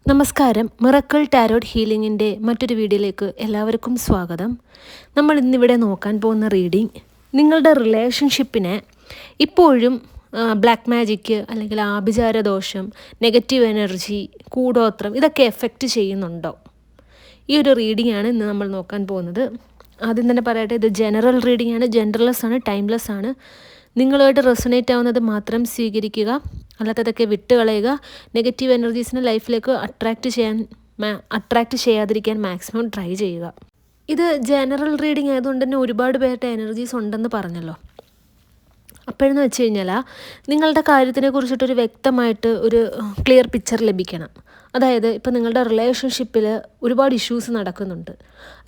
നമസ്കാരം. Miracle tarot ഹീലിംഗിൻ്റെ മറ്റൊരു വീഡിയോയിലേക്ക് എല്ലാവർക്കും സ്വാഗതം. നമ്മൾ ഇന്നിവിടെ നോക്കാൻ പോകുന്ന റീഡിംഗ് നിങ്ങളുടെ റിലേഷൻഷിപ്പിനെ ഇപ്പോഴും ബ്ലാക്ക് മാജിക്ക് അല്ലെങ്കിൽ ആഭിചാര ദോഷം, നെഗറ്റീവ് എനർജി, കൂടോത്രം ഇതൊക്കെ എഫക്റ്റ് ചെയ്യുന്നുണ്ടോ? ഈ ഒരു റീഡിംഗ് ആണ് ഇന്ന് നമ്മൾ നോക്കാൻ പോകുന്നത്. ആദ്യം തന്നെ പറയട്ടെ, ഇത് ജനറൽ റീഡിംഗ് ആണ്, ജെൻഡർലെസ് ആണ്, ടൈംലെസ് ആണ്. നിങ്ങളുമായിട്ട് റെസൊനേറ്റ് ആവുന്നത് മാത്രം സ്വീകരിക്കുക, അല്ലാത്തതൊക്കെ വിട്ടുകളയുക. നെഗറ്റീവ് എനർജീസിനെ ലൈഫിലേക്ക് അട്രാക്റ്റ് ചെയ്യാതിരിക്കാൻ മാക്സിമം ട്രൈ ചെയ്യുക. ഇത് ജനറൽ റീഡിംഗ് ആയതുകൊണ്ട് തന്നെ ഒരുപാട് പേരുടെ എനർജീസ് ഉണ്ടെന്ന് പറഞ്ഞല്ലോ. അപ്പോഴെന്ന് വെച്ച് കഴിഞ്ഞാൽ നിങ്ങളുടെ കാര്യത്തിനെ കുറിച്ചിട്ടൊരു വ്യക്തമായിട്ട് ഒരു ക്ലിയർ പിക്ചർ ലഭിക്കണം. അതായത് ഇപ്പോൾ നിങ്ങളുടെ റിലേഷൻഷിപ്പിൽ ഒരുപാട് ഇഷ്യൂസ് നടക്കുന്നുണ്ട്.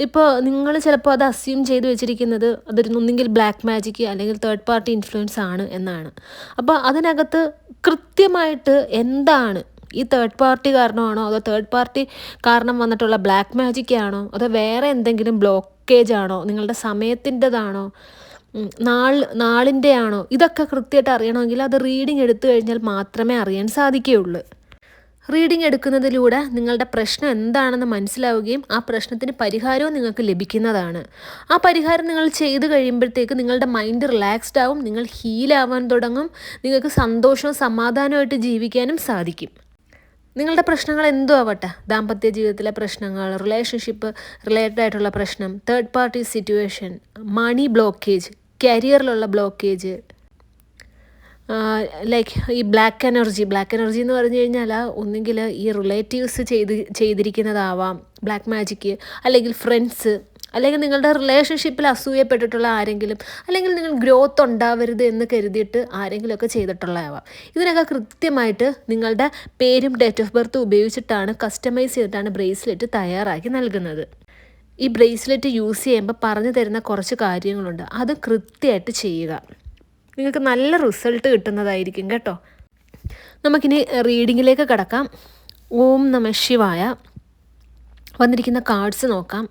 ഇപ്പോൾ നിങ്ങൾ ചിലപ്പോൾ അത് അസ്യൂം ചെയ്ത് വെച്ചിരിക്കുന്നത് ഒന്നെങ്കിൽ ബ്ലാക്ക് മാജിക്ക് അല്ലെങ്കിൽ തേർഡ് പാർട്ടി ഇൻഫ്ലുവൻസ് ആണ് എന്നാണ്. അപ്പോൾ അതിനകത്ത് കൃത്യമായിട്ട് എന്താണ് ഈ തേർഡ് പാർട്ടി കാരണമാണോ, അതോ തേർഡ് പാർട്ടി കാരണം വന്നിട്ടുള്ള ബ്ലാക്ക് മാജിക് ആണോ, അതോ വേറെ എന്തെങ്കിലും ബ്ലോക്കേജ് ആണോ, നിങ്ങളുടെ സമയത്തിൻ്റെതാണോ, നാളിൻ്റെ ആണോ, ഇതൊക്കെ കൃത്യമായിട്ട് അറിയണമെങ്കിൽ അത് റീഡിംഗ് എടുത്തു കഴിഞ്ഞാൽ മാത്രമേ അറിയാൻ സാധിക്കുകയുള്ളൂ. റീഡിംഗ് എടുക്കുന്നതിലൂടെ നിങ്ങളുടെ പ്രശ്നം എന്താണെന്ന് മനസ്സിലാവുകയും ആ പ്രശ്നത്തിന് പരിഹാരവും നിങ്ങൾക്ക് ലഭിക്കുന്നതാണ്. ആ പരിഹാരം നിങ്ങൾ ചെയ്ത് കഴിയുമ്പോഴത്തേക്ക് നിങ്ങളുടെ മൈൻഡ് റിലാക്സ്ഡ് ആവും, നിങ്ങൾ ഹീലാവാൻ തുടങ്ങും, നിങ്ങൾക്ക് സന്തോഷവും സമാധാനമായിട്ട് ജീവിക്കാനും സാധിക്കും. നിങ്ങളുടെ പ്രശ്നങ്ങൾ എന്തോ ആവട്ടെ, ദാമ്പത്യ ജീവിതത്തിലെ പ്രശ്നങ്ങൾ, റിലേഷൻഷിപ്പ് റിലേറ്റഡ് ആയിട്ടുള്ള പ്രശ്നം, തേർഡ് പാർട്ടി സിറ്റുവേഷൻ, മണി ബ്ലോക്കേജ്, കരിയറിലുള്ള ബ്ലോക്കേജ്, ലൈക്ക് ഈ ബ്ലാക്ക് എനർജി എന്ന് പറഞ്ഞു കഴിഞ്ഞാൽ ഒന്നുകിൽ ഈ റിലേറ്റീവ്സ് ചെയ്തിരിക്കുന്നതാവാം ബ്ലാക്ക് മാജിക്ക്, അല്ലെങ്കിൽ ഫ്രണ്ട്സ്, അല്ലെങ്കിൽ നിങ്ങളുടെ റിലേഷൻഷിപ്പിൽ അസൂയപ്പെട്ടിട്ടുള്ള ആരെങ്കിലും, അല്ലെങ്കിൽ നിങ്ങൾ ഗ്രോത്ത് ഉണ്ടാവരുത് എന്ന് കരുതിയിട്ട് ആരെങ്കിലുമൊക്കെ ചെയ്തിട്ടുള്ളതാവാം. ഇതിനൊക്കെ കൃത്യമായിട്ട് നിങ്ങളുടെ പേരും ഡേറ്റ് ഓഫ് ബർത്ത് ഉപയോഗിച്ചിട്ടാണ്, കസ്റ്റമൈസ് ചെയ്തിട്ടാണ് ബ്രേസ്ലെറ്റ് തയ്യാറാക്കി നൽകുന്നത്. ഈ ബ്രേസ്ലെറ്റ് യൂസ് ചെയ്യുമ്പോൾ പറഞ്ഞു തരുന്ന കുറച്ച് കാര്യങ്ങളുണ്ട്, അത് കൃത്യമായിട്ട് ചെയ്യുക. നിങ്ങൾക്ക് നല്ല റിസൾട്ട് കിട്ടുന്നതായിരിക്കും കേട്ടോ. നമുക്കിനി റീഡിങ്ങിലേക്ക് കടക്കാം. ഓം നമഃ ശിവായ. വന്നിരിക്കുന്ന കാർഡ്സ് നോക്കാം.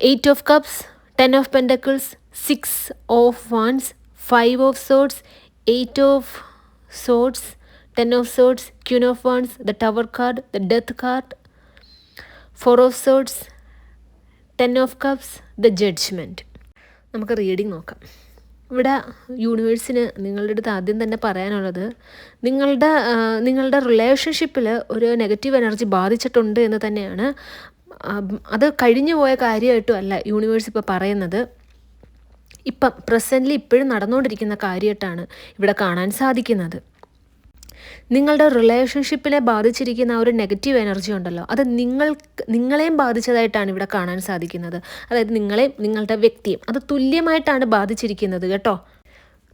8 of cups, 10 of pentacles, 6 of wands, 5 of swords, 8 of swords, 10 of swords, queen of wands, the tower card, the death card, 4 of swords, 10 of cups, the judgement. നമുക്ക് റീഡിംഗ് നോക്കാം. ഇവിടെ യൂണിവേഴ്സിന് നിങ്ങളുടെ അടുത്ത് ആദ്യം തന്നെ പറയാനുള്ളത്, നിങ്ങളുടെ റിലേഷൻഷിപ്പിൽ ഒരു നെഗറ്റീവ് എനർജി ബാധിച്ചിട്ടുണ്ട് എന്ന് തന്നെയാണ്. അത് കഴിഞ്ഞു പോയ കാര്യമായിട്ടും അല്ല യൂണിവേഴ്സ് ഇപ്പോൾ പറയുന്നത്, പ്രസൻ്റ്ലി ഇപ്പോഴും നടന്നുകൊണ്ടിരിക്കുന്ന കാര്യമായിട്ടാണ് ഇവിടെ കാണാൻ സാധിക്കുന്നത്. നിങ്ങളുടെ റിലേഷൻഷിപ്പിനെ ബാധിച്ചിരിക്കുന്ന ഒരു നെഗറ്റീവ് എനർജി ഉണ്ടല്ലോ, അത് നിങ്ങളെയും ബാധിച്ചതായിട്ടാണ് ഇവിടെ കാണാൻ സാധിക്കുന്നത്. അതായത് നിങ്ങളെയും നിങ്ങളുടെ വ്യക്തിയും അത് തുല്യമായിട്ടാണ് ബാധിച്ചിരിക്കുന്നത് കേട്ടോ.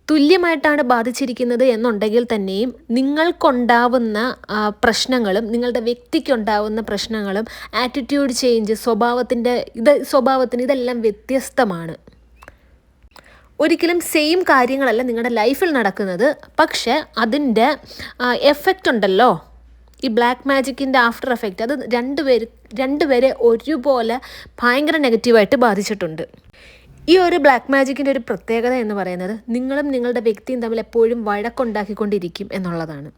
തുല്യമായിട്ടാണ് ബാധിച്ചിരിക്കുന്നത് എന്നുണ്ടെങ്കിൽ തന്നെയും നിങ്ങൾക്കുണ്ടാവുന്ന പ്രശ്നങ്ങളും നിങ്ങളുടെ വ്യക്തിക്കുണ്ടാവുന്ന പ്രശ്നങ്ങളും ആറ്റിറ്റ്യൂഡ് ചേഞ്ച്, സ്വഭാവത്തിന് ഇതെല്ലാം വ്യത്യസ്തമാണ്. ഒരിക്കലും സെയിം കാര്യങ്ങളല്ല നിങ്ങളുടെ ലൈഫിൽ നടക്കുന്നത്. പക്ഷേ അതിൻ്റെ എഫക്റ്റ് ഉണ്ടല്ലോ, ഈ ബ്ലാക്ക് മാജിക്കിൻ്റെ ആഫ്റ്റർ എഫക്റ്റ്, അത് രണ്ടുപേരെ ഒരുപോലെ ഭയങ്കര നെഗറ്റീവായിട്ട് ബാധിച്ചിട്ടുണ്ട്. ഈ ഒരു ബ്ലാക്ക് മാജിക്കിൻ്റെ ഒരു പ്രത്യേകത എന്ന് പറയുന്നത് നിങ്ങളും നിങ്ങളുടെ വ്യക്തിയും തമ്മിൽ എപ്പോഴും വഴക്കുണ്ടാക്കിക്കൊണ്ടിരിക്കും എന്നുള്ളതാണ്.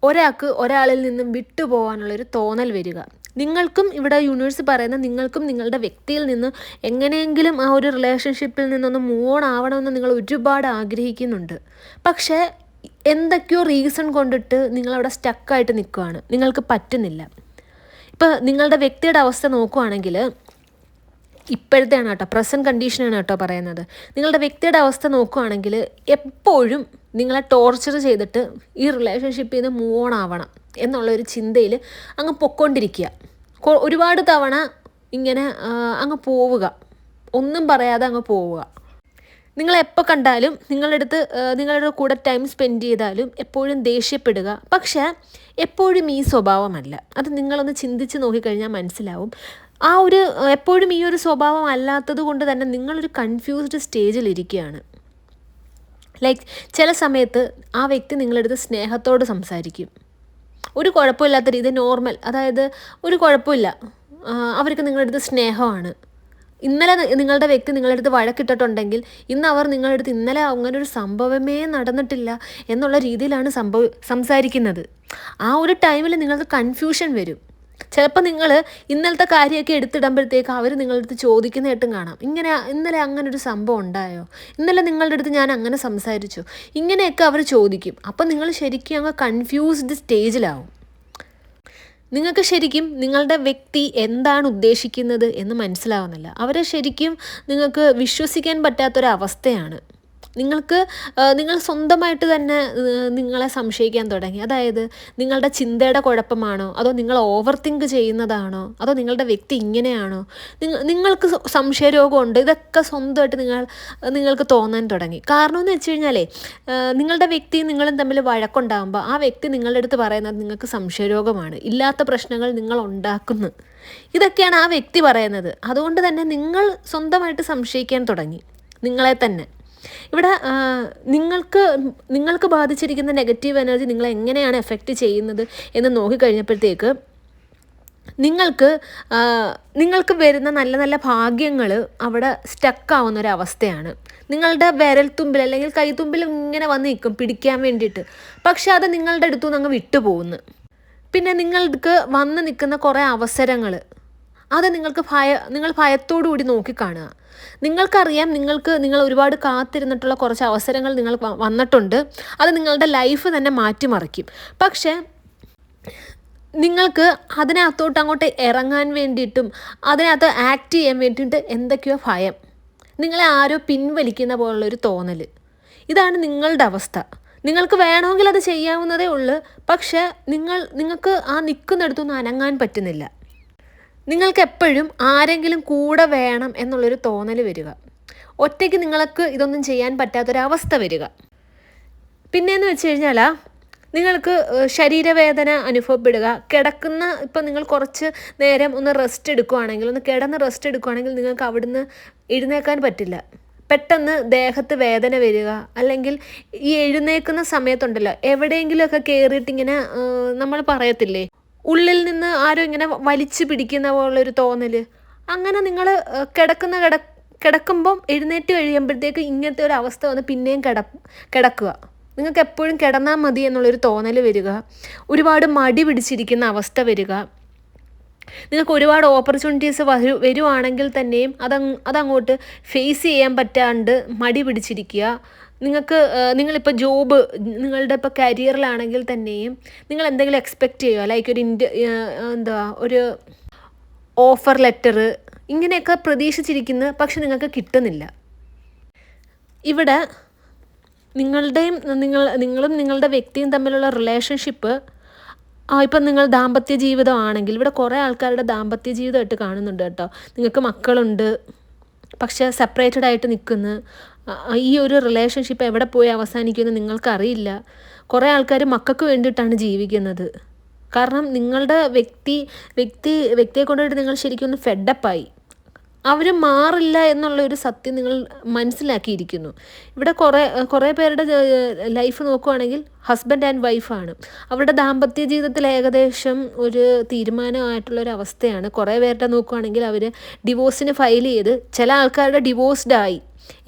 ഒരാൾക്ക് ഒരാളിൽ നിന്നും വിട്ടുപോകാനുള്ളൊരു തോന്നൽ വരിക. നിങ്ങൾക്കും ഇവിടെ യൂണിവേഴ്സ് പറയുന്ന നിങ്ങൾക്കും നിങ്ങളുടെ വ്യക്തിയിൽ നിന്ന് എങ്ങനെയെങ്കിലും ആ ഒരു റിലേഷൻഷിപ്പിൽ നിന്നൊന്ന് മൂവ് ഓൺ ആവണമെന്ന് നിങ്ങൾ ഒരുപാട് ആഗ്രഹിക്കുന്നുണ്ട്. പക്ഷേ എന്തൊക്കെയോ റീസൺ കൊണ്ടിട്ട് നിങ്ങളവിടെ സ്റ്റക്കായിട്ട് നിൽക്കുകയാണ്, നിങ്ങൾക്ക് പറ്റുന്നില്ല. ഇപ്പോൾ നിങ്ങളുടെ വ്യക്തിയുടെ അവസ്ഥ നോക്കുകയാണെങ്കിൽ, ഇപ്പോഴത്തെയാണ് കേട്ടോ, പ്രസൻറ്റ് കണ്ടീഷനാണ് കേട്ടോ പറയുന്നത്. നിങ്ങളുടെ വ്യക്തിയുടെ അവസ്ഥ നോക്കുകയാണെങ്കിൽ എപ്പോഴും നിങ്ങളെ ടോർച്ചർ ചെയ്തിട്ട് ഈ റിലേഷൻഷിപ്പിൽ നിന്ന് മൂവ് ഓൺ ആവണം എന്നുള്ളൊരു ചിന്തയിൽ അങ്ങ് പൊയ്ക്കൊണ്ടിരിക്കുക. ഒരുപാട് തവണ ഇങ്ങനെ അങ്ങ് പോവുക, ഒന്നും പറയാതെ അങ്ങ് പോവുക. നിങ്ങളെപ്പോൾ കണ്ടാലും നിങ്ങളുടെ കൂടെ ടൈം സ്പെൻഡ് ചെയ്താലും എപ്പോഴും ദേഷ്യപ്പെടുക. പക്ഷേ എപ്പോഴും ഈ സ്വഭാവമല്ല. അത് നിങ്ങളൊന്ന് ചിന്തിച്ച് നോക്കിക്കഴിഞ്ഞാൽ മനസ്സിലാവും. എപ്പോഴും ഈ ഒരു സ്വഭാവം അല്ലാത്തത് കൊണ്ട് തന്നെ നിങ്ങളൊരു കൺഫ്യൂസ്ഡ് സ്റ്റേജിലിരിക്കുകയാണ്. ലൈക്ക് ചില സമയത്ത് ആ വ്യക്തി നിങ്ങളടുത്ത് സ്നേഹത്തോട് സംസാരിക്കും, ഒരു കുഴപ്പമില്ലാത്ത രീതി, നോർമൽ, അതായത് ഒരു കുഴപ്പമില്ല, അവർക്ക് നിങ്ങളുടെ അടുത്ത് സ്നേഹമാണ്. ഇന്നലെ നിങ്ങളുടെ വ്യക്തി നിങ്ങളുടെ അടുത്ത് വഴക്കിട്ടിട്ടുണ്ടെങ്കിൽ ഇന്ന് അവർ നിങ്ങളുടെ അടുത്ത് ഇന്നലെ അങ്ങനെ ഒരു സംഭവമേ നടന്നിട്ടില്ല എന്നുള്ള രീതിയിലാണ് സംസാരിക്കുന്നത്. ആ ഒരു ടൈമിൽ നിങ്ങൾക്ക് കൺഫ്യൂഷൻ വരും. ചിലപ്പോൾ നിങ്ങൾ ഇന്നലത്തെ കാര്യമൊക്കെ എടുത്തിടുമ്പോഴത്തേക്ക് അവർ നിങ്ങളുടെ അടുത്ത് ചോദിക്കുന്നതായിട്ടും കാണാം, ഇന്നലെ അങ്ങനെ ഒരു സംഭവം ഉണ്ടായോ, ഇന്നലെ നിങ്ങളുടെ അടുത്ത് ഞാൻ അങ്ങനെ സംസാരിച്ചു, ഇങ്ങനെയൊക്കെ അവർ ചോദിക്കും. അപ്പം നിങ്ങൾ ശരിക്കും അങ്ങ് കൺഫ്യൂസ്ഡ് സ്റ്റേജിലാവും. നിങ്ങൾക്ക് ശരിക്കും നിങ്ങളുടെ വ്യക്തി എന്താണ് ഉദ്ദേശിക്കുന്നത് എന്ന് മനസ്സിലാവുന്നില്ല. അവരെ ശരിക്കും നിങ്ങൾക്ക് വിശ്വസിക്കാൻ പറ്റാത്തൊരവസ്ഥയാണ്. നിങ്ങൾ സ്വന്തമായിട്ട് തന്നെ നിങ്ങളെ സംശയിക്കാൻ തുടങ്ങി. അതായത് നിങ്ങളുടെ ചിന്തയുടെ കുഴപ്പമാണോ, അതോ നിങ്ങൾ ഓവർ തിങ്ക് ചെയ്യുന്നതാണോ, അതോ നിങ്ങളുടെ വ്യക്തി ഇങ്ങനെയാണോ, നിങ്ങൾക്ക് സംശയരോഗമുണ്ട്, ഇതൊക്കെ സ്വന്തമായിട്ട് നിങ്ങൾക്ക് തോന്നാൻ തുടങ്ങി. കാരണം എന്ന് വെച്ച് കഴിഞ്ഞാലേ, നിങ്ങളുടെ വ്യക്തിയും നിങ്ങളും തമ്മിൽ വഴക്കുണ്ടാകുമ്പോൾ ആ വ്യക്തി നിങ്ങളുടെ അടുത്ത് പറയുന്നത് നിങ്ങൾക്ക് സംശയരോഗമാണ്, ഇല്ലാത്ത പ്രശ്നങ്ങൾ നിങ്ങൾ ഉണ്ടാക്കുന്നു, ഇതൊക്കെയാണ് ആ വ്യക്തി പറയുന്നത്. അതുകൊണ്ട് തന്നെ നിങ്ങൾ സ്വന്തമായിട്ട് സംശയിക്കാൻ തുടങ്ങി നിങ്ങളെ തന്നെ. ഇവിടെ നിങ്ങൾക്ക് ബാധിച്ചിരിക്കുന്ന നെഗറ്റീവ് എനർജി നിങ്ങളെ എങ്ങനെയാണ് എഫക്റ്റ് ചെയ്യുന്നത് എന്ന് നോക്കിക്കഴിഞ്ഞപ്പോഴത്തേക്ക് നിങ്ങൾക്ക് വരുന്ന നല്ല നല്ല ഭാഗ്യങ്ങൾ അവിടെ സ്റ്റക്കാവുന്ന ഒരവസ്ഥയാണ്. നിങ്ങളുടെ വിരൽത്തുമ്പിൽ അല്ലെങ്കിൽ കൈത്തുമ്പിൽ ഇങ്ങനെ വന്ന് നിൽക്കും പിടിക്കാൻ വേണ്ടിയിട്ട്. പക്ഷെ അത് നിങ്ങളുടെ അടുത്തു നിന്ന് അങ്ങ് വിട്ടുപോകുന്നു. പിന്നെ നിങ്ങൾക്ക് വന്ന് നിൽക്കുന്ന കുറേ അവസരങ്ങൾ അത് നിങ്ങൾ ഭയത്തോടു കൂടി നോക്കിക്കാണുക. നിങ്ങൾക്കറിയാം നിങ്ങൾ ഒരുപാട് കാത്തിരുന്നിട്ടുള്ള കുറച്ച് അവസരങ്ങൾ നിങ്ങൾക്ക് വന്നിട്ടുണ്ട്. അത് നിങ്ങളുടെ ലൈഫ് തന്നെ മാറ്റിമറിക്കും. പക്ഷേ നിങ്ങൾക്ക് അതിനകത്തോട്ട് അങ്ങോട്ട് ഇറങ്ങാൻ വേണ്ടിയിട്ടും അതിനകത്ത് ആക്ട് ചെയ്യാൻ വേണ്ടിയിട്ട് എന്തൊക്കെയോ ഭയം, നിങ്ങളെ ആരോ പിൻവലിക്കുന്ന പോലുള്ളൊരു തോന്നൽ. ഇതാണ് നിങ്ങളുടെ അവസ്ഥ. നിങ്ങൾക്ക് വേണമെങ്കിൽ അത് ചെയ്യാവുന്നതേ ഉള്ളൂ. പക്ഷേ നിങ്ങൾക്ക് ആ നിൽക്കുന്നിടത്തൊന്നും അനങ്ങാൻ പറ്റുന്നില്ല. നിങ്ങൾക്ക് എപ്പോഴും ആരെങ്കിലും കൂടെ വേണം എന്നുള്ളൊരു തോന്നൽ വരിക. ഒറ്റയ്ക്ക് നിങ്ങൾക്ക് ഇതൊന്നും ചെയ്യാൻ പറ്റാത്തൊരവസ്ഥ വരിക. പിന്നെയെന്ന് വെച്ച് കഴിഞ്ഞാൽ നിങ്ങൾക്ക് ശരീരവേദന അനുഭവപ്പെടുക. ഇപ്പം നിങ്ങൾ കുറച്ച് നേരം ഒന്ന് റെസ്റ്റ് എടുക്കുകയാണെങ്കിൽ, ഒന്ന് കിടന്ന് റെസ്റ്റ് എടുക്കുകയാണെങ്കിൽ നിങ്ങൾക്ക് അവിടുന്ന് എഴുന്നേക്കാൻ പറ്റില്ല. പെട്ടെന്ന് ദേഹത്ത് വേദന വരിക. അല്ലെങ്കിൽ ഈ എഴുന്നേൽക്കുന്ന സമയത്തുണ്ടല്ലോ, എവിടെയെങ്കിലുമൊക്കെ കയറിയിട്ടിങ്ങനെ നമ്മൾ പറയത്തില്ലേ, ഉള്ളിൽ നിന്ന് ആരോ ഇങ്ങനെ വലിച്ചു പിടിക്കുന്ന പോലുള്ളൊരു തോന്നൽ. അങ്ങനെ നിങ്ങൾ കിടക്കുമ്പം എഴുന്നേറ്റ് കഴിയുമ്പോഴത്തേക്ക് ഇങ്ങനത്തെ ഒരു അവസ്ഥ വന്ന് പിന്നെയും കിടക്കുക. നിങ്ങൾക്ക് എപ്പോഴും കിടന്നാൽ മതി എന്നുള്ളൊരു തോന്നൽ വരിക. ഒരുപാട് മടി പിടിച്ചിരിക്കുന്ന അവസ്ഥ വരിക. നിങ്ങൾക്ക് ഒരുപാട് ഓപ്പർച്യൂണിറ്റീസ് വരുവാണെങ്കിൽ തന്നെയും അതങ്ങോട്ട് ഫേസ് ചെയ്യാൻ പറ്റാണ്ട് മടി പിടിച്ചിരിക്കുക. നിങ്ങളിപ്പോൾ നിങ്ങളുടെ ഇപ്പോൾ കരിയറിലാണെങ്കിൽ തന്നെയും നിങ്ങൾ എന്തെങ്കിലും എക്സ്പെക്റ്റ് ചെയ്യുക, ലൈക്ക് ഒരു ഓഫർ ലെറ്റർ ഇങ്ങനെയൊക്കെ പ്രതീക്ഷിച്ചിരിക്കുന്നു, പക്ഷെ നിങ്ങൾക്ക് കിട്ടുന്നില്ല. ഇവിടെ നിങ്ങളും നിങ്ങളുടെ വ്യക്തിയും തമ്മിലുള്ള റിലേഷൻഷിപ്പ്, ഇപ്പം നിങ്ങൾ ദാമ്പത്യ ജീവിതമാണെങ്കിൽ ഇവിടെ കുറേ ആൾക്കാരുടെ ദാമ്പത്യ ജീവിതമായിട്ട് കാണുന്നുണ്ട് കേട്ടോ. നിങ്ങൾക്ക് മക്കളുണ്ട്, പക്ഷേ സെപ്പറേറ്റഡ് ആയിട്ട് നിൽക്കുന്നു. ഈ ഒരു റിലേഷൻഷിപ്പ് എവിടെ പോയി അവസാനിക്കുമെന്ന് നിങ്ങൾക്കറിയില്ല. കുറേ ആൾക്കാർ മക്കൾക്ക് വേണ്ടിയിട്ടാണ് ജീവിക്കുന്നത്. കാരണം നിങ്ങളുടെ വ്യക്തിയെ കൊണ്ടുപോയിട്ട് നിങ്ങൾ ശരിക്കും ഒന്ന് ഫെഡപ്പായി. അവർ മാറില്ല എന്നുള്ളൊരു സത്യം നിങ്ങൾ മനസ്സിലാക്കിയിരിക്കുന്നു. ഇവിടെ കുറേ പേരുടെ ലൈഫ് നോക്കുവാണെങ്കിൽ ഹസ്ബൻഡ് ആൻഡ് വൈഫാണ്. അവരുടെ ദാമ്പത്യ ജീവിതത്തിൽ ഏകദേശം ഒരു തീരുമാനമായിട്ടുള്ളൊരവസ്ഥയാണ്. കുറേ പേരുടെ നോക്കുവാണെങ്കിൽ അവർ ഡിവോഴ്സിന് ഫയൽ ചെയ്ത്, ചില ആൾക്കാരുടെ ഡിവോഴ്സ്ഡ് ആയി.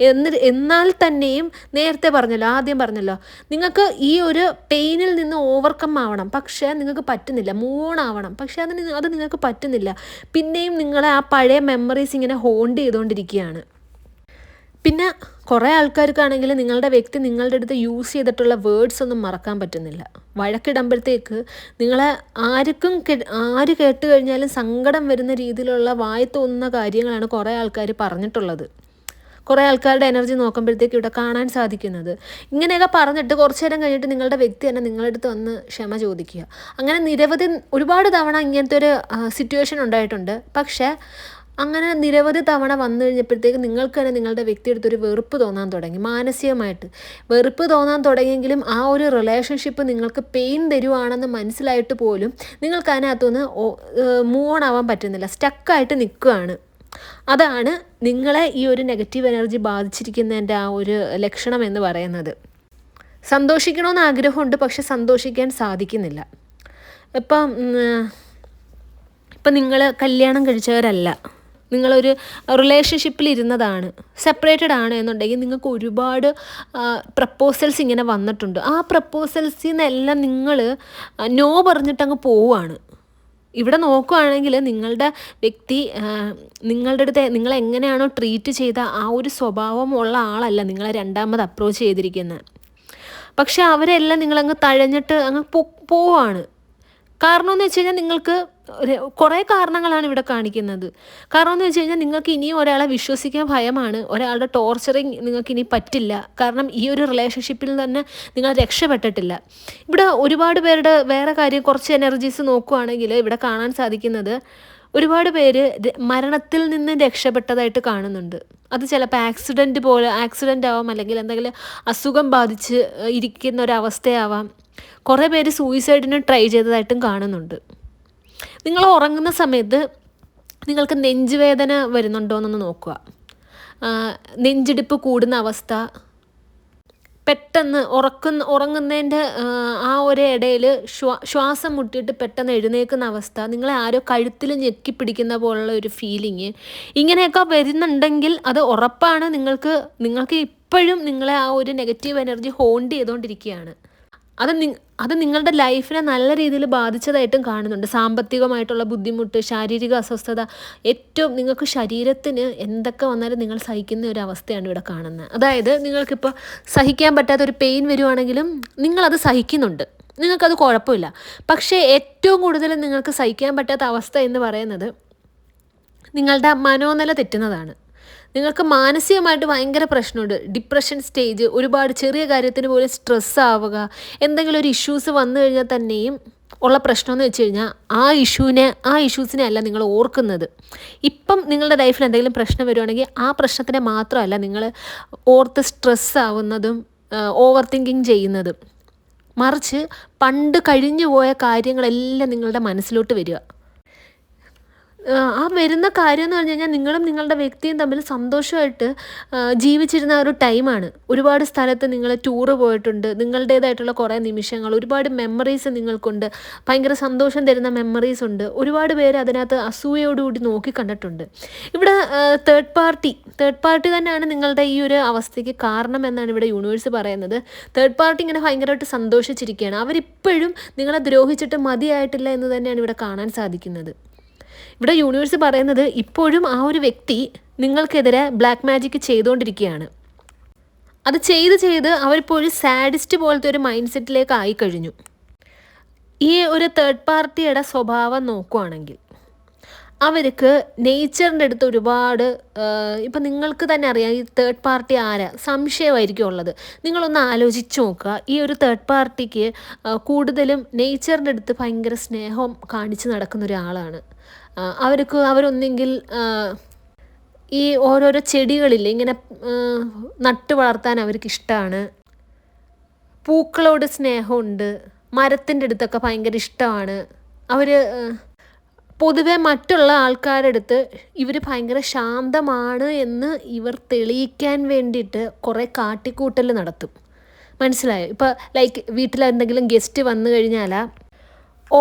എന്നാൽ തന്നെയും ആദ്യം പറഞ്ഞല്ലോ, നിങ്ങൾക്ക് ഈ ഒരു പെയിനിൽ നിന്ന് ഓവർകം ആവണം, പക്ഷേ നിങ്ങൾക്ക് പറ്റുന്നില്ല. മൂവ് ഓൺ ആവണം, പക്ഷേ അത് നിങ്ങൾക്ക് പറ്റുന്നില്ല. പിന്നെയും നിങ്ങളെ ആ പഴയ മെമ്മറീസ് ഇങ്ങനെ ഹോണ്ട് ചെയ്തുകൊണ്ടിരിക്കുകയാണ്. പിന്നെ കുറേ ആൾക്കാർക്കാണെങ്കിൽ നിങ്ങളുടെ വ്യക്തി നിങ്ങളുടെ അടുത്ത് യൂസ് ചെയ്തിട്ടുള്ള വേർഡ്സ് ഒന്നും മറക്കാൻ പറ്റുന്നില്ല. വഴക്കിടുമ്പോഴത്തേക്ക് നിങ്ങളെ ആര് കേട്ട് കഴിഞ്ഞാലും സങ്കടം വരുന്ന രീതിയിലുള്ള വായി തോന്നുന്ന കാര്യങ്ങളാണ് കുറേ ആൾക്കാർ പറഞ്ഞിട്ടുള്ളത്. കുറേ ആൾക്കാരുടെ എനർജി നോക്കുമ്പോഴത്തേക്ക് ഇവിടെ കാണാൻ സാധിക്കുന്നത്. ഇങ്ങനെയൊക്കെ പറഞ്ഞിട്ട് കുറച്ച് നേരം കഴിഞ്ഞിട്ട് നിങ്ങളുടെ വ്യക്തി തന്നെ നിങ്ങളുടെ അടുത്ത് വന്ന് ക്ഷമ ചോദിക്കുക. അങ്ങനെ ഒരുപാട് തവണ ഇങ്ങനത്തെ ഒരു സിറ്റുവേഷൻ ഉണ്ടായിട്ടുണ്ട്. പക്ഷേ അങ്ങനെ നിരവധി തവണ വന്നു കഴിഞ്ഞപ്പോഴത്തേക്ക് നിങ്ങൾക്ക് തന്നെ നിങ്ങളുടെ വ്യക്തിയെടുത്തൊരു വെറുപ്പ് തോന്നാൻ തുടങ്ങി. മാനസികമായിട്ട് വെറുപ്പ് തോന്നാൻ തുടങ്ങിയെങ്കിലും ആ ഒരു റിലേഷൻഷിപ്പ് നിങ്ങൾക്ക് പെയിൻ തരുവാണെന്ന് മനസ്സിലായിട്ട് പോലും നിങ്ങൾക്ക് അതിനകത്തുനിന്ന് മൂവ് ഓൺ ആവാൻ പറ്റുന്നില്ല, സ്റ്റക്കായിട്ട് നിൽക്കുകയാണ്. അതാണ് നിങ്ങളെ ഈ ഒരു നെഗറ്റീവ് എനർജി ബാധിച്ചിരിക്കുന്നതിൻ്റെ ആ ഒരു ലക്ഷണം എന്ന് പറയുന്നത്. സന്തോഷിക്കണമെന്ന് ആഗ്രഹമുണ്ട്, പക്ഷെ സന്തോഷിക്കാൻ സാധിക്കുന്നില്ല. ഇപ്പം നിങ്ങൾ കല്യാണം കഴിച്ചവരല്ല, നിങ്ങളൊരു റിലേഷൻഷിപ്പിൽ ഇരുന്നതാണ്, സെപ്പറേറ്റഡ് ആണ് എന്നുണ്ടെങ്കിൽ നിങ്ങൾക്ക് ഒരുപാട് പ്രപ്പോസൽസ് ഇങ്ങനെ വന്നിട്ടുണ്ട്. ആ പ്രപ്പോസൽസിൽ നിന്നെല്ലാം നിങ്ങൾ നോ പറഞ്ഞിട്ടങ്ങ് പോവുകയാണ്. ഇവിടെ നോക്കുകയാണെങ്കിൽ നിങ്ങളുടെ വ്യക്തി നിങ്ങളുടെ അടുത്ത് നിങ്ങളെങ്ങനെയാണോ ട്രീറ്റ് ചെയ്ത ആ ഒരു സ്വഭാവമുള്ള ആളല്ല നിങ്ങളെ രണ്ടാമത് അപ്രോച്ച് ചെയ്തിരിക്കുന്നത്. പക്ഷെ അവരെല്ലാം നിങ്ങളങ്ങ് തഴഞ്ഞിട്ട് അങ്ങ് പോവാണ്. കാരണം എന്ന് വെച്ച് കഴിഞ്ഞാൽ നിങ്ങൾക്ക് കുറേ കാരണങ്ങളാണ് ഇവിടെ കാണിക്കുന്നത്. കാരണം എന്ന് വെച്ച് കഴിഞ്ഞാൽ നിങ്ങൾക്ക് ഇനിയും ഒരാളെ വിശ്വസിക്കാൻ ഭയമാണ്, ഒരാളുടെ ടോർച്ചറിങ് നിങ്ങൾക്ക് ഇനി പറ്റില്ല. കാരണം ഈ ഒരു റിലേഷൻഷിപ്പിൽ തന്നെ നിങ്ങൾ രക്ഷപ്പെട്ടിട്ടില്ല. ഇവിടെ ഒരുപാട് പേരുടെ വേറെ കാര്യം, കുറച്ച് എനർജീസ് നോക്കുകയാണെങ്കിൽ ഇവിടെ കാണാൻ സാധിക്കുന്നത് ഒരുപാട് പേര് മരണത്തിൽ നിന്ന് രക്ഷപ്പെട്ടതായിട്ട് കാണുന്നുണ്ട്. അത് ചിലപ്പോൾ ആക്സിഡൻ്റ് ആവാം, അല്ലെങ്കിൽ എന്തെങ്കിലും അസുഖം ബാധിച്ച് ഇരിക്കുന്ന ഒരവസ്ഥയാവാം. കുറേ പേര് സൂയിസൈഡിന് ട്രൈ ചെയ്തതായിട്ടും കാണുന്നുണ്ട്. നിങ്ങൾ ഉറങ്ങുന്ന സമയത്ത് നിങ്ങൾക്ക് നെഞ്ചുവേദന വരുന്നുണ്ടോ എന്നൊന്ന് നോക്കുക. നെഞ്ചിടിപ്പ് കൂടുന്ന അവസ്ഥ, പെട്ടെന്ന് ഉറങ്ങുന്നതിൻ്റെ ആ ഒരു ഇടയിൽ ശ്വാസം മുട്ടിയിട്ട് പെട്ടെന്ന് എഴുന്നേൽക്കുന്ന അവസ്ഥ, നിങ്ങളെ ആരോ കഴുത്തിൽ ഞെക്കി പിടിക്കുന്ന പോലുള്ള ഒരു ഫീലിങ്, ഇങ്ങനെയൊക്കെ വരുന്നുണ്ടെങ്കിൽ അത് ഉറപ്പാണ് നിങ്ങൾക്ക് ഇപ്പോഴും നിങ്ങളെ ആ ഒരു നെഗറ്റീവ് എനർജി ഹോണ്ട് ചെയ്തുകൊണ്ടിരിക്കുകയാണ്. അത് നിങ്ങളുടെ ലൈഫിനെ നല്ല രീതിയിൽ ബാധിച്ചതായിട്ടും കാണുന്നുണ്ട്. സാമ്പത്തികമായിട്ടുള്ള ബുദ്ധിമുട്ട്, ശാരീരിക അസ്വസ്ഥത, ഏറ്റവും നിങ്ങൾക്ക് ശരീരത്തിന് എന്തൊക്കെ വന്നാലും നിങ്ങൾ സഹിക്കുന്ന ഒരു അവസ്ഥയാണ് ഇവിടെ കാണുന്നത്. അതായത് നിങ്ങൾക്കിപ്പോൾ സഹിക്കാൻ പറ്റാത്ത ഒരു പെയിൻ വരുവാണെങ്കിലും നിങ്ങളത് സഹിക്കുന്നുണ്ട്, നിങ്ങൾക്കത് കുഴപ്പമില്ല. പക്ഷേ ഏറ്റവും കൂടുതൽ നിങ്ങൾക്ക് സഹിക്കാൻ പറ്റാത്ത അവസ്ഥ എന്ന് പറയുന്നത് നിങ്ങളുടെ മനോനില തെറ്റുന്നതാണ്. നിങ്ങൾക്ക് മാനസികമായിട്ട് ഭയങ്കര പ്രശ്നമുണ്ട്, ഡിപ്രഷൻ സ്റ്റേജ്, ഒരുപാട് ചെറിയ കാര്യത്തിന് പോലും സ്ട്രെസ് ആവുക, എന്തെങ്കിലും ഒരു ഇഷ്യൂസ് വന്നു കഴിഞ്ഞാൽ തന്നെയും ഉള്ള പ്രശ്നമെന്ന് വെച്ച് കഴിഞ്ഞാൽ ആ ഇഷ്യൂസിനെ അല്ല നിങ്ങൾ ഓർക്കുന്നത്. ഇപ്പം നിങ്ങളുടെ ലൈഫിൽ എന്തെങ്കിലും പ്രശ്നം വരുവാണെങ്കിൽ ആ പ്രശ്നത്തിനെ മാത്രമല്ല നിങ്ങൾ ഓർത്ത് സ്ട്രെസ് ആവുന്നതും ഓവർ തിങ്കിങ് ചെയ്യുന്നതും, മറിച്ച് പണ്ട് കഴിഞ്ഞു പോയ കാര്യങ്ങളെല്ലാം നിങ്ങളുടെ മനസ്സിലോട്ട് വരിക. ആ വരുന്ന കാര്യം എന്ന് പറഞ്ഞു കഴിഞ്ഞാൽ നിങ്ങളും നിങ്ങളുടെ വ്യക്തിയും തമ്മിൽ സന്തോഷമായിട്ട് ജീവിച്ചിരുന്ന ഒരു ടൈമാണ്. ഒരുപാട് സ്ഥലത്ത് നിങ്ങൾ ടൂറ് പോയിട്ടുണ്ട്, നിങ്ങളുടേതായിട്ടുള്ള കുറേ നിമിഷങ്ങൾ, ഒരുപാട് മെമ്മറീസ് നിങ്ങൾക്കുണ്ട്, ഭയങ്കര സന്തോഷം തരുന്ന മെമ്മറീസ് ഉണ്ട്. ഒരുപാട് പേര് അതിനകത്ത് അസൂയയോടുകൂടി നോക്കി കണ്ടിട്ടുണ്ട്. ഇവിടെ തേർഡ് പാർട്ടി തന്നെയാണ് നിങ്ങളുടെ ഈ ഒരു അവസ്ഥയ്ക്ക് കാരണം എന്നാണ് ഇവിടെ യൂണിവേഴ്സ് പറയുന്നത്. തേർഡ് പാർട്ടി ഇങ്ങനെ ഭയങ്കരമായിട്ട് സന്തോഷിച്ചിരിക്കുകയാണ്. അവരിപ്പോഴും നിങ്ങളെ ദ്രോഹിച്ചിട്ട് മതിയായിട്ടില്ല എന്ന് തന്നെയാണ് ഇവിടെ കാണാൻ സാധിക്കുന്നത്. ഇവിടെ യൂണിവേഴ്സ് പറയുന്നത് ഇപ്പോഴും ആ ഒരു വ്യക്തി നിങ്ങൾക്കെതിരെ ബ്ലാക്ക് മാജിക് ചെയ്തുകൊണ്ടിരിക്കുകയാണ്. അത് ചെയ്ത് അവരിപ്പോൾ ഒരു സാഡിസ്റ്റ് പോലത്തെ ഒരു മൈൻഡ് സെറ്റിലേക്ക് ആയിക്കഴിഞ്ഞു. ഈ ഒരു തേർഡ് പാർട്ടിയുടെ സ്വഭാവം നോക്കുകയാണെങ്കിൽ അവർക്ക് നേച്ചറിൻ്റെ അടുത്ത് ഒരുപാട് ഇപ്പം നിങ്ങൾക്ക് തന്നെ അറിയാം ഈ തേർഡ് പാർട്ടി ആരാ, സംശയമായിരിക്കും ഉള്ളത്. നിങ്ങളൊന്ന് ആലോചിച്ച് നോക്കുക. ഈ ഒരു തേർഡ് പാർട്ടിക്ക് കൂടുതലും നേച്ചറിൻ്റെ അടുത്ത് ഭയങ്കര സ്നേഹം കാണിച്ച് നടക്കുന്ന ഒരാളാണ്. അവരൊന്നെങ്കിൽ ഈ ഓരോരോ ചെടികളില്ലേ ഇങ്ങനെ നട്ടു വളർത്താൻ അവർക്ക് ഇഷ്ടമാണ്, പൂക്കളോട് സ്നേഹമുണ്ട്, മരത്തിൻ്റെ അടുത്തൊക്കെ ഭയങ്കര ഇഷ്ടമാണ്. അവർ പൊതുവെ മറ്റുള്ള ആൾക്കാരുടെ അടുത്ത് ഇവർ ഭയങ്കര ശാന്തമാണ് എന്ന് ഇവർ തെളിയിക്കാൻ വേണ്ടിയിട്ട് കുറേ കാട്ടിക്കൂട്ടൽ നടത്തും. മനസ്സിലായോ? ഇപ്പോൾ ലൈക്ക് വീട്ടിൽ എന്തെങ്കിലും ഗസ്റ്റ് വന്നു കഴിഞ്ഞാൽ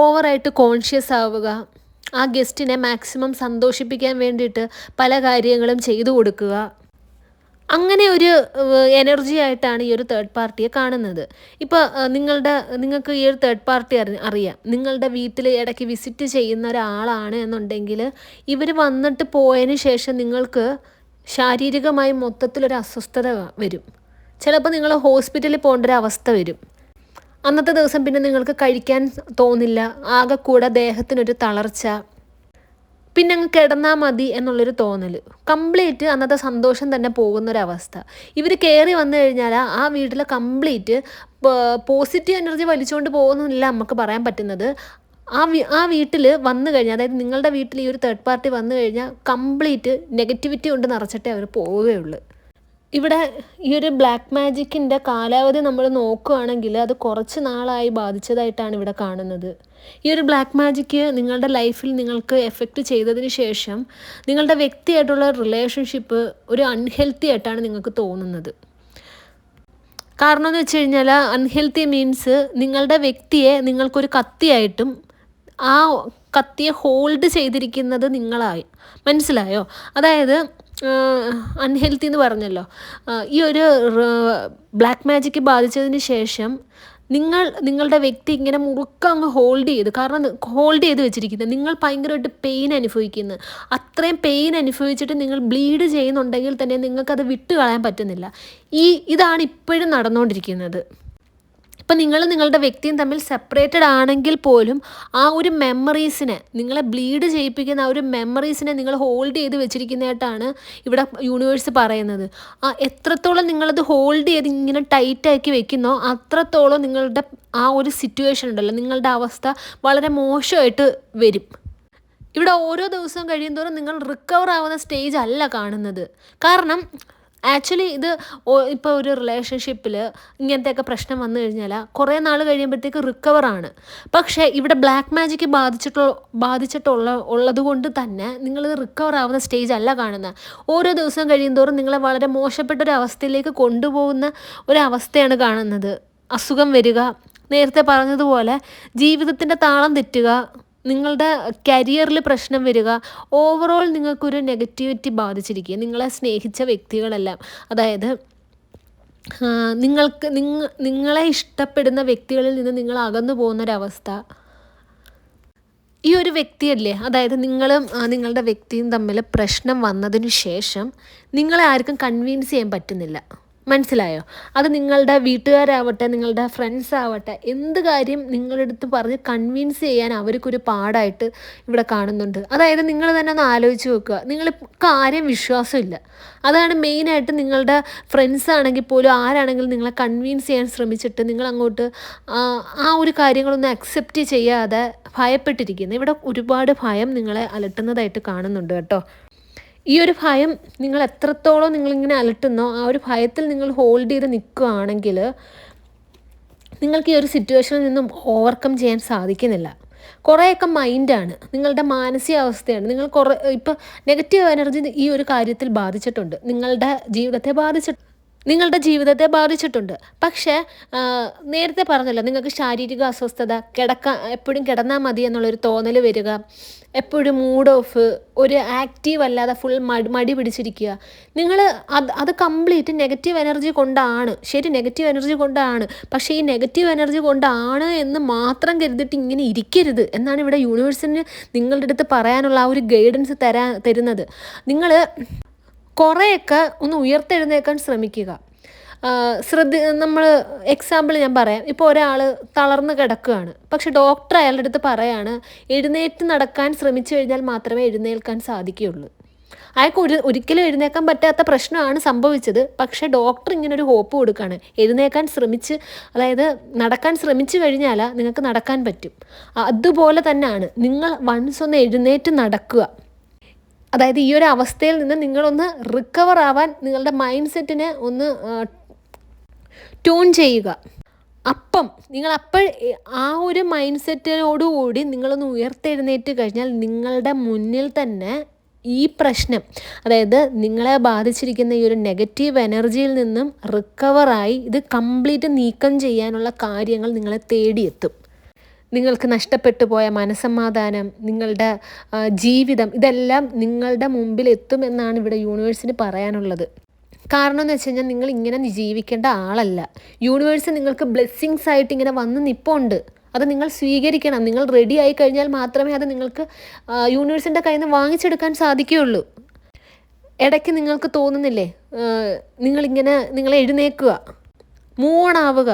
ഓവറായിട്ട് കോൺഷ്യസ് ആവുക, ആ ഗസ്റ്റിനെ മാക്സിമം സന്തോഷിപ്പിക്കാൻ വേണ്ടിയിട്ട് പല കാര്യങ്ങളും ചെയ്തു കൊടുക്കുക, അങ്ങനെ ഒരു എനർജി ആയിട്ടാണ് ഈ ഒരു തേർഡ് പാർട്ടിയെ കാണുന്നത്. ഇപ്പോൾ നിങ്ങൾക്ക് ഈ ഒരു തേർഡ് പാർട്ടി അറിയാം, നിങ്ങളുടെ വീട്ടിൽ ഇടയ്ക്ക് വിസിറ്റ് ചെയ്യുന്ന ഒരാളാണ് എന്നുണ്ടെങ്കിൽ ഇവർ വന്നിട്ട് പോയതിന് ശേഷം നിങ്ങൾക്ക് ശാരീരികമായി മൊത്തത്തിലൊരു അസ്വസ്ഥത വരും. ചിലപ്പോൾ നിങ്ങൾ ഹോസ്പിറ്റലിൽ പോകേണ്ട ഒരു അവസ്ഥ വരും. അന്നത്തെ ദിവസം പിന്നെ നിങ്ങൾക്ക് കഴിക്കാൻ തോന്നില്ല, ആകെ കൂടെ ദേഹത്തിനൊരു തളർച്ച, പിന്നെ അങ്ങ് കിടന്നാൽ മതി എന്നുള്ളൊരു തോന്നൽ, കംപ്ലീറ്റ് അന്നത്തെ സന്തോഷം തന്നെ പോകുന്നൊരവസ്ഥ. ഇവർ കയറി വന്നു കഴിഞ്ഞാൽ ആ വീട്ടിൽ കംപ്ലീറ്റ് പോസിറ്റീവ് എനർജി വലിച്ചുകൊണ്ട് പോകുന്നില്ല നമുക്ക് പറയാൻ പറ്റുന്നത്. ആ വീട്ടിൽ വന്നു കഴിഞ്ഞാൽ, അതായത് നിങ്ങളുടെ വീട്ടിൽ ഈ ഒരു തേർഡ് പാർട്ടി വന്നു കഴിഞ്ഞാൽ കംപ്ലീറ്റ് നെഗറ്റിവിറ്റി കൊണ്ട് നിറച്ചിട്ടേ അവർ പോവുകയുള്ളൂ. ഇവിടെ ഈ ഒരു ബ്ലാക്ക് മാജിക്കിൻ്റെ കാലാവധി നമ്മൾ നോക്കുകയാണെങ്കിൽ അത് കുറച്ച് നാളായി ബാധിച്ചതായിട്ടാണ് ഇവിടെ കാണുന്നത്. ഈ ഒരു ബ്ലാക്ക് മാജിക്ക് നിങ്ങളുടെ ലൈഫിൽ നിങ്ങൾക്ക് എഫക്റ്റ് ചെയ്തതിന് ശേഷം നിങ്ങളുടെ വ്യക്തിയായിട്ടുള്ള റിലേഷൻഷിപ്പ് ഒരു അൺഹെൽത്തി ആയിട്ടാണ് നിങ്ങൾക്ക് തോന്നുന്നത്. കാരണം എന്ന് വെച്ച് കഴിഞ്ഞാൽ അൺഹെൽത്തി മീൻസ് നിങ്ങളുടെ വ്യക്തിയെ നിങ്ങൾക്കൊരു കത്തിയായിട്ടും ആ കത്തിയെ ഹോൾഡ് ചെയ്തിരിക്കുന്നത് നിങ്ങളായി. മനസ്സിലായോ? അതായത് അൺഹെൽത്തി എന്ന് പറഞ്ഞല്ലോ. ഈ ഒരു ബ്ലാക്ക് മാജിക്ക് ബാധിച്ചതിന് ശേഷം നിങ്ങളുടെ വ്യക്തി ഇങ്ങനെ മുറുക്കം അങ്ങ് ഹോൾഡ് ചെയ്ത്, കാരണം ഹോൾഡ് ചെയ്ത് വെച്ചിരിക്കുന്നത് നിങ്ങൾ ഭയങ്കരമായിട്ട് പെയിൻ അനുഭവിക്കുന്നു. അത്രയും പെയിൻ അനുഭവിച്ചിട്ട് നിങ്ങൾ ബ്ലീഡ് ചെയ്യുന്നുണ്ടെങ്കിൽ തന്നെ നിങ്ങൾക്കത് വിട്ട് കളയാൻ പറ്റുന്നില്ല. ഇതാണ് ഇപ്പോഴും നടന്നുകൊണ്ടിരിക്കുന്നത്. ഇപ്പം നിങ്ങളുടെ വ്യക്തിയും തമ്മിൽ സെപ്പറേറ്റഡ് ആണെങ്കിൽ പോലും ആ ഒരു മെമ്മറീസിനെ, നിങ്ങളെ ബ്ലീഡ് ചെയ്യിപ്പിക്കുന്ന ആ ഒരു മെമ്മറീസിനെ നിങ്ങൾ ഹോൾഡ് ചെയ്ത് വെച്ചിരിക്കുന്നതായിട്ടാണ് ഇവിടെ യൂണിവേഴ്സ് പറയുന്നത്. എത്രത്തോളം നിങ്ങളത് ഹോൾഡ് ചെയ്ത് ഇങ്ങനെ ടൈറ്റാക്കി വെക്കുന്നോ അത്രത്തോളം നിങ്ങളുടെ ആ ഒരു സിറ്റുവേഷൻ ഉണ്ടല്ലോ, നിങ്ങളുടെ അവസ്ഥ വളരെ മോശമായിട്ട് വരും. ഇവിടെ ഓരോ ദിവസവും കഴിയുന്തോറും നിങ്ങൾ റിക്കവർ ആവുന്ന സ്റ്റേജ് അല്ല കാണുന്നത്. കാരണം ആക്ച്വലി ഇത് ഇപ്പോൾ ഒരു റിലേഷൻഷിപ്പിൽ ഇങ്ങനത്തെയൊക്കെ പ്രശ്നം വന്നു കഴിഞ്ഞാൽ കുറേ നാൾ കഴിയുമ്പോഴത്തേക്ക് റിക്കവറാണ്. പക്ഷേ ഇവിടെ ബ്ലാക്ക് മാജിക്ക് ഉള്ളത് കൊണ്ട് തന്നെ നിങ്ങളിത് റിക്കവർ ആവുന്ന സ്റ്റേജ് അല്ല കാണുന്നത്. ഓരോ ദിവസം കഴിയുന്തോറും നിങ്ങളെ വളരെ മോശപ്പെട്ടൊരവസ്ഥയിലേക്ക് കൊണ്ടുപോകുന്ന ഒരവസ്ഥയാണ് കാണുന്നത്. അസുഖം വരിക, നേരത്തെ പറഞ്ഞതുപോലെ ജീവിതത്തിൻ്റെ താളം തെറ്റുക, നിങ്ങളുടെ കരിയറിൽ പ്രശ്നം വരിക, ഓവറോൾ നിങ്ങൾക്കൊരു നെഗറ്റിവിറ്റി ബാധിച്ചിരിക്കുക. നിങ്ങളെ സ്നേഹിച്ച വ്യക്തികളെല്ലാം, അതായത് നിങ്ങളെ ഇഷ്ടപ്പെടുന്ന വ്യക്തികളിൽ നിന്ന് നിങ്ങൾ അകന്നു പോകുന്നൊരവസ്ഥ. ഈ ഒരു വ്യക്തിയല്ലേ, അതായത് നിങ്ങളും നിങ്ങളുടെ വ്യക്തിയും തമ്മിൽ പ്രശ്നം വന്നതിന് ശേഷം നിങ്ങളെ ആർക്കും കൺവിൻസ് ചെയ്യാൻ പറ്റുന്നില്ല. മനസ്സിലായോ? അത് നിങ്ങളുടെ വീട്ടുകാരാവട്ടെ, നിങ്ങളുടെ ഫ്രണ്ട്സ് ആവട്ടെ, എന്ത് കാര്യം നിങ്ങളുടെ അടുത്ത് പറഞ്ഞ് കൺവിൻസ് ചെയ്യാൻ അവർക്കൊരു പാടായിട്ട് ഇവിടെ കാണുന്നുണ്ട്. അതായത് നിങ്ങൾ തന്നെ ഒന്ന് ആലോചിച്ച് നോക്കുക, നിങ്ങൾക്ക് ആരെയും വിശ്വാസമില്ല. അതാണ് മെയിനായിട്ട്. നിങ്ങളുടെ ഫ്രണ്ട്സ് ആണെങ്കിൽ പോലും ആരാണെങ്കിലും നിങ്ങളെ കൺവിൻസ് ചെയ്യാൻ ശ്രമിച്ചിട്ട് നിങ്ങളങ്ങോട്ട് ആ ഒരു കാര്യങ്ങളൊന്നും അക്സെപ്റ്റ് ചെയ്യാതെ ഭയപ്പെട്ടിരിക്കുന്നു. ഇവിടെ ഒരുപാട് ഭയം നിങ്ങളെ അലട്ടുന്നതായിട്ട് കാണുന്നുണ്ട് കേട്ടോ. ഈ ഒരു ഭയം നിങ്ങൾ എത്രത്തോളം നിങ്ങളിങ്ങനെ അലട്ടുന്നോ ആ ഒരു ഭയത്തിൽ നിങ്ങൾ ഹോൾഡ് ചെയ്ത് നിൽക്കുകയാണെങ്കിൽ നിങ്ങൾക്ക് ഈ ഒരു സിറ്റുവേഷനിൽ നിന്നും ഓവർകം ചെയ്യാൻ സാധിക്കുന്നില്ല. കുറേയൊക്കെ മൈൻഡാണ്, നിങ്ങളുടെ മാനസികാവസ്ഥയാണ്. നിങ്ങൾ ഇപ്പോൾ നെഗറ്റീവ് എനർജി ഈ ഒരു കാര്യത്തിൽ ബാധിച്ചിട്ടുണ്ട്, നിങ്ങളുടെ ജീവിതത്തെ ബാധിച്ചിട്ടുണ്ട്. പക്ഷേ നേരത്തെ പറഞ്ഞല്ലോ, നിങ്ങൾക്ക് ശാരീരിക അസ്വസ്ഥത, എപ്പോഴും കിടന്നാൽ മതി എന്നുള്ളൊരു തോന്നൽ വരിക, എപ്പോഴും മൂഡ് ഓഫ്, ഒരു ആക്റ്റീവ് അല്ലാതെ ഫുൾ മടി പിടിച്ചിരിക്കുക. നിങ്ങൾ അത് കംപ്ലീറ്റ് നെഗറ്റീവ് എനർജി കൊണ്ടാണ്. ശരി, നെഗറ്റീവ് എനർജി കൊണ്ടാണ്. പക്ഷേ ഈ നെഗറ്റീവ് എനർജി കൊണ്ടാണ് എന്ന് മാത്രം കരുതിയിട്ട് ഇങ്ങനെ ഇരിക്കരുത് എന്നാണ് ഇവിടെ യൂണിവേഴ്സിന് നിങ്ങളുടെ അടുത്ത് പറയാനുള്ള ആ ഒരു ഗൈഡൻസ് തരുന്നത്. നിങ്ങൾ കുറേയൊക്കെ ഒന്ന് ഉയർത്തെഴുന്നേക്കാൻ ശ്രമിക്കുക. നമ്മൾ എക്സാമ്പിൾ ഞാൻ പറയാം. ഇപ്പോൾ ഒരാൾ തളർന്ന് കിടക്കുകയാണ്, പക്ഷെ ഡോക്ടർ അയാളുടെ അടുത്ത് പറയാണ് എഴുന്നേറ്റ് നടക്കാൻ ശ്രമിച്ചു കഴിഞ്ഞാൽ മാത്രമേ എഴുന്നേൽക്കാൻ സാധിക്കുകയുള്ളൂ. അയാൾക്ക് ഒരിക്കലും എഴുന്നേക്കാൻ പറ്റാത്ത പ്രശ്നമാണ് സംഭവിച്ചത്. പക്ഷേ ഡോക്ടർ ഇങ്ങനൊരു ഹോപ്പ് കൊടുക്കുകയാണ്, അതായത് നടക്കാൻ ശ്രമിച്ചു കഴിഞ്ഞാൽ നിങ്ങൾക്ക് നടക്കാൻ പറ്റും. അതുപോലെ തന്നെയാണ് നിങ്ങൾ വൺസ് ഒന്ന് എഴുന്നേറ്റ് നടക്കുക. അതായത് ഈ ഒരു അവസ്ഥയിൽ നിന്ന് നിങ്ങളൊന്ന് റിക്കവർ ആവാൻ നിങ്ങളുടെ മൈൻഡ് സെറ്റിനെ ഒന്ന് ട്യൂൺ ചെയ്യുക. നിങ്ങൾ ആ ഒരു മൈൻഡ് സെറ്റിനോടുകൂടി നിങ്ങളൊന്ന് ഉയർത്തെഴുന്നേറ്റ് കഴിഞ്ഞാൽ നിങ്ങളുടെ മുന്നിൽ തന്നെ ഈ പ്രശ്നം, അതായത് നിങ്ങളെ ബാധിച്ചിരിക്കുന്ന ഈ ഒരു നെഗറ്റീവ് എനർജിയിൽ നിന്നും റിക്കവറായി ഇത് കംപ്ലീറ്റ് നീക്കം ചെയ്യാനുള്ള കാര്യങ്ങൾ നിങ്ങളെ തേടിയെത്തും. നിങ്ങൾക്ക് നഷ്ടപ്പെട്ടു പോയ മനസ്സമാധാനം, നിങ്ങളുടെ ജീവിതം, ഇതെല്ലാം നിങ്ങളുടെ മുമ്പിൽ എത്തുമെന്നാണ് ഇവിടെ യൂണിവേഴ്സിന് പറയാനുള്ളത്. കാരണം എന്ന് വെച്ച് കഴിഞ്ഞാൽ നിങ്ങൾ ഇങ്ങനെ ജീവിക്കേണ്ട ആളല്ല. യൂണിവേഴ്സ് നിങ്ങൾക്ക് ബ്ലെസ്സിങ്സ് ആയിട്ട് ഇങ്ങനെ വന്ന് നിൽപ്പുണ്ട്. അത് നിങ്ങൾ സ്വീകരിക്കണം. നിങ്ങൾ റെഡി ആയി കഴിഞ്ഞാൽ മാത്രമേ അത് നിങ്ങൾക്ക് യൂണിവേഴ്സിൻ്റെ കയ്യിൽ നിന്ന് വാങ്ങിച്ചെടുക്കാൻ സാധിക്കുകയുള്ളൂ. ഇടയ്ക്ക് നിങ്ങൾക്ക് തോന്നുന്നില്ലേ, നിങ്ങൾ എഴുന്നേൽക്കുക, മൂവ് ഓൺ ആവുക,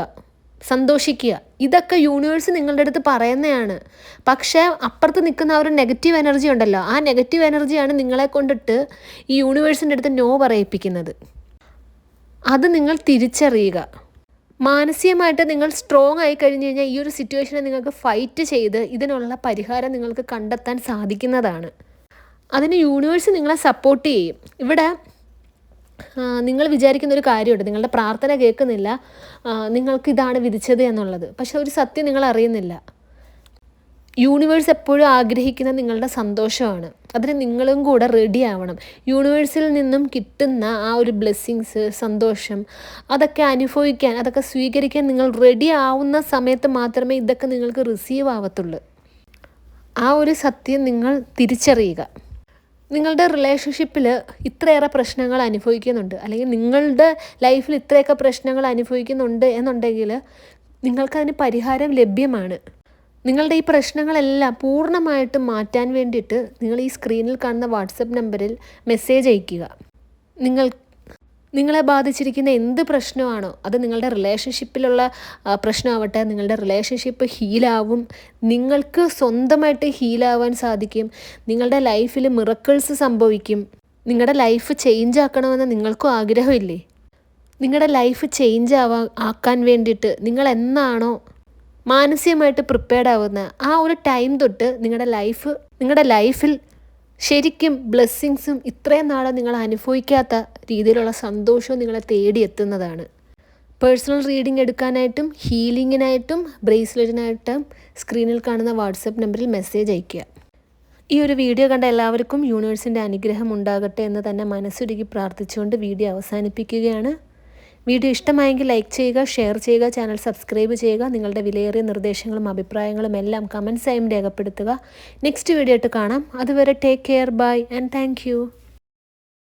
സന്തോഷിക്കുക, ഇതൊക്കെ യൂണിവേഴ്സ് നിങ്ങളുടെ അടുത്ത് പറയുന്നതാണ്. പക്ഷേ അപ്പുറത്ത് നിൽക്കുന്ന ആ ഒരു നെഗറ്റീവ് എനർജി ഉണ്ടല്ലോ, ആ നെഗറ്റീവ് എനർജിയാണ് നിങ്ങളെ കൊണ്ടിട്ട് ഈ യൂണിവേഴ്സിൻ്റെ അടുത്ത് നോ പറയിപ്പിക്കുന്നത്. അത് നിങ്ങൾ തിരിച്ചറിയുക. മാനസികമായിട്ട് നിങ്ങൾ സ്ട്രോങ് ആയി കഴിഞ്ഞ് കഴിഞ്ഞാൽ ഈ ഒരു സിറ്റുവേഷനെ നിങ്ങൾക്ക് ഫൈറ്റ് ചെയ്ത് ഇതിനുള്ള പരിഹാരം നിങ്ങൾക്ക് കണ്ടെത്താൻ സാധിക്കുന്നതാണ്. അതിന് യൂണിവേഴ്സ് നിങ്ങളെ സപ്പോർട്ട് ചെയ്യും. ഇവിടെ നിങ്ങൾ വിചാരിക്കുന്നൊരു കാര്യമുണ്ട്, നിങ്ങളുടെ പ്രാർത്ഥന കേൾക്കുന്നില്ല, നിങ്ങൾക്കിതാണ് വിധിച്ചത് എന്നുള്ളത്. പക്ഷെ ഒരു സത്യം നിങ്ങൾ അറിയുന്നില്ല. യൂണിവേഴ്സ് എപ്പോഴും ആഗ്രഹിക്കുന്ന നിങ്ങളുടെ സന്തോഷമാണ്. അതിന് നിങ്ങളും കൂടെ റെഡി ആവണം. യൂണിവേഴ്സിൽ നിന്നും കിട്ടുന്ന ആ ഒരു ബ്ലെസ്സിങ്സ്, സന്തോഷം, അതൊക്കെ അനുഭവിക്കാൻ, അതൊക്കെ സ്വീകരിക്കാൻ നിങ്ങൾ റെഡി ആവുന്ന സമയത്ത് മാത്രമേ ഇതൊക്കെ നിങ്ങൾക്ക് റിസീവ് ആവത്തുള്ളൂ. ആ ഒരു സത്യം നിങ്ങൾ തിരിച്ചറിയുക. നിങ്ങളുടെ റിലേഷൻഷിപ്പിൽ ഇത്രയേറെ പ്രശ്നങ്ങൾ അനുഭവിക്കുന്നുണ്ട്, അല്ലെങ്കിൽ നിങ്ങളുടെ ലൈഫിൽ ഇത്രയൊക്കെ പ്രശ്നങ്ങൾ അനുഭവിക്കുന്നുണ്ട് എന്നുണ്ടെങ്കിൽ നിങ്ങൾക്കതിന് പരിഹാരം ലഭ്യമാണ്. നിങ്ങളുടെ ഈ പ്രശ്നങ്ങളെല്ലാം പൂർണ്ണമായിട്ടും മാറ്റാൻ വേണ്ടിയിട്ട് നിങ്ങൾ ഈ സ്ക്രീനിൽ കാണുന്ന വാട്സപ്പ് നമ്പറിൽ മെസ്സേജ് അയയ്ക്കുക. നിങ്ങളെ ബാധിച്ചിരിക്കുന്ന എന്ത് പ്രശ്നമാണോ, അത് നിങ്ങളുടെ റിലേഷൻഷിപ്പിലുള്ള പ്രശ്നമാവട്ടെ, നിങ്ങളുടെ റിലേഷൻഷിപ്പ് ഹീലാവും, നിങ്ങൾക്ക് സ്വന്തമായിട്ട് ഹീലാവാൻ സാധിക്കും, നിങ്ങളുടെ ലൈഫിൽ മിറക്കിൾസ് സംഭവിക്കും. നിങ്ങളുടെ ലൈഫ് ചേഞ്ച് ആക്കണമെന്ന് നിങ്ങൾക്കും ആഗ്രഹമില്ലേ? നിങ്ങളുടെ ലൈഫ് ചേഞ്ച് ആക്കാൻ വേണ്ടിയിട്ട് നിങ്ങൾ എന്നാണോ മാനസികമായിട്ട് പ്രിപ്പയർഡ് ആവുന്ന ആ ഒരു ടൈം തൊട്ട് നിങ്ങളുടെ ലൈഫിൽ ശരിക്കും ബ്ലെസ്സിങ്സും ഇത്രയും നാളെ നിങ്ങൾ അനുഭവിക്കാത്ത രീതിയിലുള്ള സന്തോഷവും നിങ്ങളെ തേടിയെത്തുന്നതാണ്. പേഴ്സണൽ റീഡിംഗ് എടുക്കാനായിട്ടും ഹീലിങ്ങിനായിട്ടും ബ്രേസ്ലെറ്റിനായിട്ടും സ്ക്രീനിൽ കാണുന്ന വാട്സപ്പ് നമ്പറിൽ മെസ്സേജ് അയയ്ക്കുക. ഈ ഒരു വീഡിയോ കണ്ട എല്ലാവർക്കും യൂണിവേഴ്സിൻ്റെ അനുഗ്രഹം ഉണ്ടാകട്ടെ എന്ന് തന്നെ മനസ്സുരുകി പ്രാർത്ഥിച്ചുകൊണ്ട് വീഡിയോ അവസാനിപ്പിക്കുകയാണ്. വീഡിയോ ഇഷ്ടമായെങ്കിൽ ലൈക്ക് ചെയ്യുക, ഷെയർ ചെയ്യുക, ചാനൽ സബ്സ്ക്രൈബ് ചെയ്യുക. നിങ്ങളുടെ വിലയേറിയ നിർദ്ദേശങ്ങളും അഭിപ്രായങ്ങളും എല്ലാം കമൻസായും രേഖപ്പെടുത്തുക. നെക്സ്റ്റ് വീഡിയോ ആയിട്ട് കാണാം. അതുവരെ take care, bye and thank U.